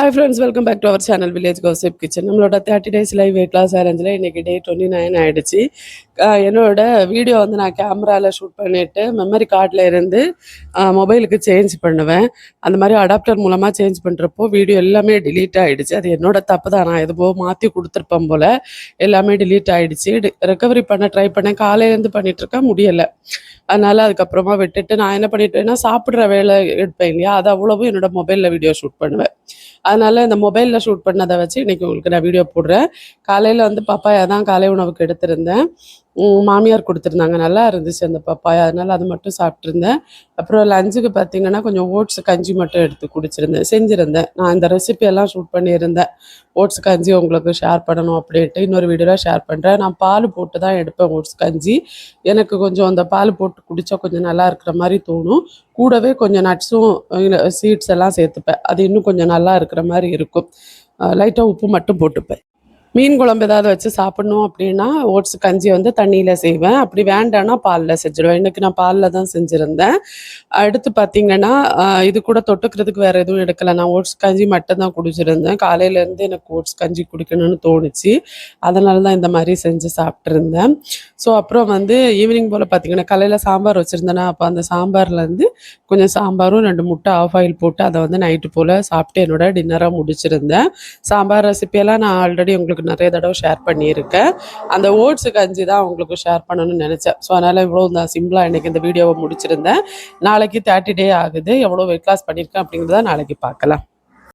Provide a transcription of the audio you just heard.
Hi friends, welcome back to our channel Village Gossip Kitchen. நம்மளோட 30 days live weight loss challenge இன்னைக்கு டே 29 ஆயிடுச்சு. என்னோட video வந்து நான் கேமரால ஷூட் பண்ணிட்டு மெமரி கார்டில் இருந்து மொபைலுக்கு சேஞ்ச் பண்ணுவேன். அந்த மாதிரி அடாப்டர் மூலமாக சேஞ்ச் பண்ணுறப்போ வீடியோ எல்லாமே டிலீட் ஆகிடுச்சு. அது என்னோட தப்பு தான், நான் எதுவோ மாற்றி கொடுத்துருப்பேன் போல். எல்லாமே டிலீட் ஆகிடுச்சு. ரெக்கவரி பண்ண ட்ரை பண்ணேன், காலையிலேருந்து பண்ணிகிட்ருக்கேன், முடியலை. அதனால் அதுக்கப்புறமா விட்டுட்டு நான் என்ன பண்ணிட்டேன்னா சாப்பிட்ற வேலை எடுப்பேன் இல்லையா, அது அவ்வளவும் என்னோடய மொபைலில் வீடியோ ஷூட் பண்ணுவேன். அதனால் இந்த மொபைலில் ஷூட் பண்ணதை வச்சு இன்றைக்கி உங்களுக்கு நான் வீடியோ போடுறேன். காலையில் வந்து பப்பாயா தான் காலை உணவுக்கு எடுத்திருந்தேன். மாமியார் கொடுத்துருந்தாங்க, நல்லா இருந்துச்சு அந்த பப்பாயா, அதனால் அது மட்டும் சாப்பிட்ருந்தேன். அப்புறம் லஞ்சுக்கு பார்த்திங்கன்னா கொஞ்சம் ஓட்ஸ் கஞ்சி மட்டும் எடுத்து செஞ்சுருந்தேன். நான் இந்த ரெசிபியெல்லாம் ஷூட் பண்ணியிருந்தேன். ஓட்ஸ் கஞ்சி உங்களுக்கு ஷேர் பண்ணணும் அப்படின்ட்டு இன்னொரு வீடியோவில் ஷேர் பண்ணுறேன். நான் பால் போட்டு தான் எடுப்பேன் ஓட்ஸ் கஞ்சி. எனக்கு கொஞ்சம் அந்த பால் போட்டு குடித்தா கொஞ்சம் நல்லா இருக்கிற மாதிரி தோணும். கூடவே கொஞ்சம் நட்ஸும் சீட்ஸ் எல்லாம் சேர்த்துப்பேன், அது இன்னும் கொஞ்சம் நல்லா இருக்கிற மாதிரி இருக்கும். லைட்டாக உப்பு மட்டும் போட்டுப்பேன். மீன் குழம்பு ஏதாவது வச்சு சாப்பிட்ணும் அப்படின்னா ஓட்ஸ் கஞ்சி வந்து தண்ணியில் செய்வேன். அப்படி வேண்டான்னா பாலில் செஞ்சுருவேன். இன்றைக்கி நான் பாலில் தான் செஞ்சுருந்தேன். அடுத்து பார்த்திங்கன்னா இது கூட தொட்டுக்கிறதுக்கு வேறு எதுவும் எடுக்கலை. நான் ஓட்ஸ் கஞ்சி மட்டும்தான் குடிச்சிருந்தேன். காலையிலேருந்து எனக்கு ஓட்ஸ் கஞ்சி குடிக்கணும்னு தோணுச்சு, அதனால தான் இந்த மாதிரி செஞ்சு சாப்பிட்ருந்தேன். ஸோ அப்புறம் வந்து ஈவினிங் போல் பார்த்திங்கன்னா காலையில் சாம்பார் வச்சுருந்தேன்னா, அப்போ அந்த சாம்பார்லேருந்து கொஞ்சம் சாம்பாரும் 2 முட்டை ஆஃப் ஆயில் போட்டு அதை வந்து நைட்டு போல் சாப்பிட்டு என்னோட டின்னராக முடிச்சிருந்தேன். சாம்பார் ரெசிபியெல்லாம் நான் ஆல்ரெடி உங்களுக்கு நிறைய தடவை ஷேர் பண்ணியிருக்கேன். அந்த ஓட்ஸ் கஞ்சி தான் உங்களுக்கு ஷேர் பண்ணணும்னு நினச்சேன். ஸோ அதனால் இவ்வளோ தான் சிம்பிளாக இன்றைக்கி இந்த வீடியோவை முடிச்சிருந்தேன். நாளைக்கு 30 டே ஆகுது. எவ்வளோ வெயிட் லாஸ் பண்ணியிருக்கேன் அப்படிங்கிறத நாளைக்கு பார்க்கலாம்.